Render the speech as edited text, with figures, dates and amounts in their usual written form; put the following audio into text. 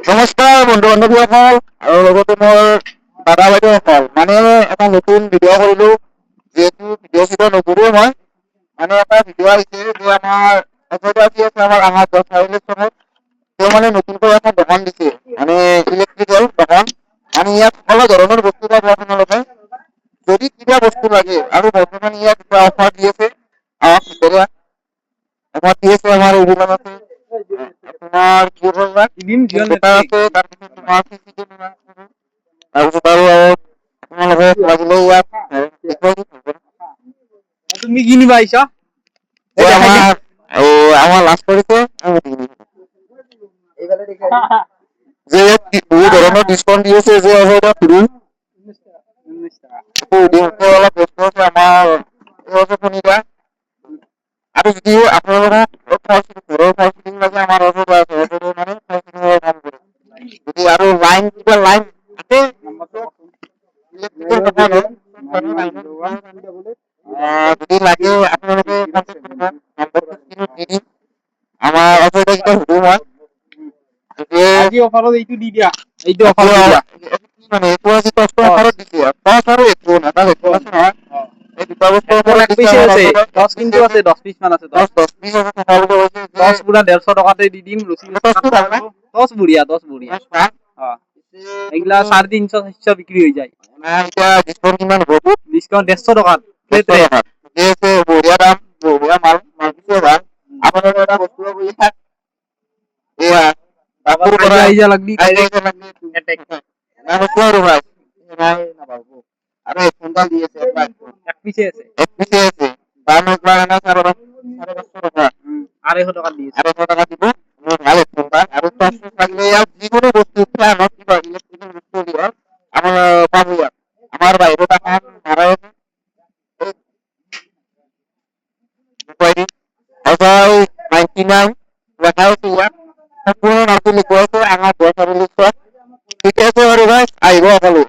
নমস্কাৰ বন্ধু বান্ধৱীসকল আৰু লগতে মোৰ দাদা বাইদেউসকল মানে এটা নতুন ভিডিঅ' কৰিলো যিহেতু ভিডিঅ' নকৰোঁ মই মানে এটা ভিডিঅ' আহিছে যে আমাৰ আছে আমাৰ চনত তেওঁ মানে নতুনকৈ এটা দোকান দিছে মানে ইলেক্ট্ৰিকেল দোকান মানে ইয়াত সকলো ধৰণৰ বস্তু পাব আপোনালোকে যদি কিবা বস্তু লাগে আৰু বৰ্তমান ইয়াত কিবা অফাৰ দি আছে অফাৰ দি আছে আমাৰ এইবিলাক আছে আপোনাৰ কি দিম জিঅ' কম্পিউটাৰ নেটৱৰ্ক আছে তাৰপিছত তোমাৰ চিচি কেমেৰা আছে তাৰপিছত আৰু আপোনালোকে লাগিলে ইয়াত তুমি কিনিবা আহিছা যে দেখাই দিয়া আমাৰ লাজ কৰিছে যে বহুত ধৰণৰ ডিছকাউণ্ট দি আছে যে এটা ফ্ৰী অলপ ব্যস্ত আছে আমাৰ শুনিবা আৰু যদি আপোনালোকক লাগে আমাৰ যদি আৰু লাইন কিবা লাইন আছে ইলেক্ট্ৰিকেল দোকান হয় যদি লাগে আপোনালোকে কন্টেক্ট কৰিব নম্বৰটো স্ক্ৰীনত দি দিম আমাৰ অথৰিটি সুধো মই আজি অফাৰত এইটো দি দিয়া এইটো অফাৰ দি দিয়া মানে এইটো আজি টচ দিছে আৰু একো এটা আছে নহয় এই দুটা বস্তু অফাৰত এক দিছে পিছে আমাৰ আছে ওচৰত 10 কিন্তু আছে 10 পিচ মান আছে 10 দহ পিচ আছে সকলোকে কৈছে যে 10 পুৰা 150 টকাতে দি দিম লুচি দহটো ভাল নে 10 বঢ়িয়া 10 বঢ়িয়া ভাল এইগিলা 350 400 বিক্ৰী হৈ যায় এতিয়া ডিছকাউণ্ট কিমান হ'ব ডিসকাউন্ট 150 টাকা প্লেট 100 ৰেট টকা ঠিকে আছে বঢ়িয়া দাম বঢ়িয়া মাল মালটো ভাল আপোনালোকে এটা বস্তু বুজি থাক এয়া আবার কাপোৰ পৰা কাজিয়া আইজা লাগলি ডাইৰেক্ট এটেক আৰু ভাই নাই নাপাবো আৰু হেডফোনডাল দি আছে এক পিছে আছে এক পিছে আছে দাম একবাৰ এনে 550 টকা 250 টাকা দিয়েছে 250 টকা দিব ভাল হেডফোনটা আৰু টৰ্চ লাগিলে ইয়াত যিকোনো বস্তু ফেন কিবা ইলেক্ট্ৰিকেল বস্তু দিয়ক আমাৰ পাব ইয়াত আমাৰ বাহিৰত এখন ভাড়া অজয় 99 লেখা আছে ইয়াত সম্পূৰ্ণ নামটো লিখোৱা আছে আমাৰ ঠিক আছে বাৰু ভাই আহিব সকলো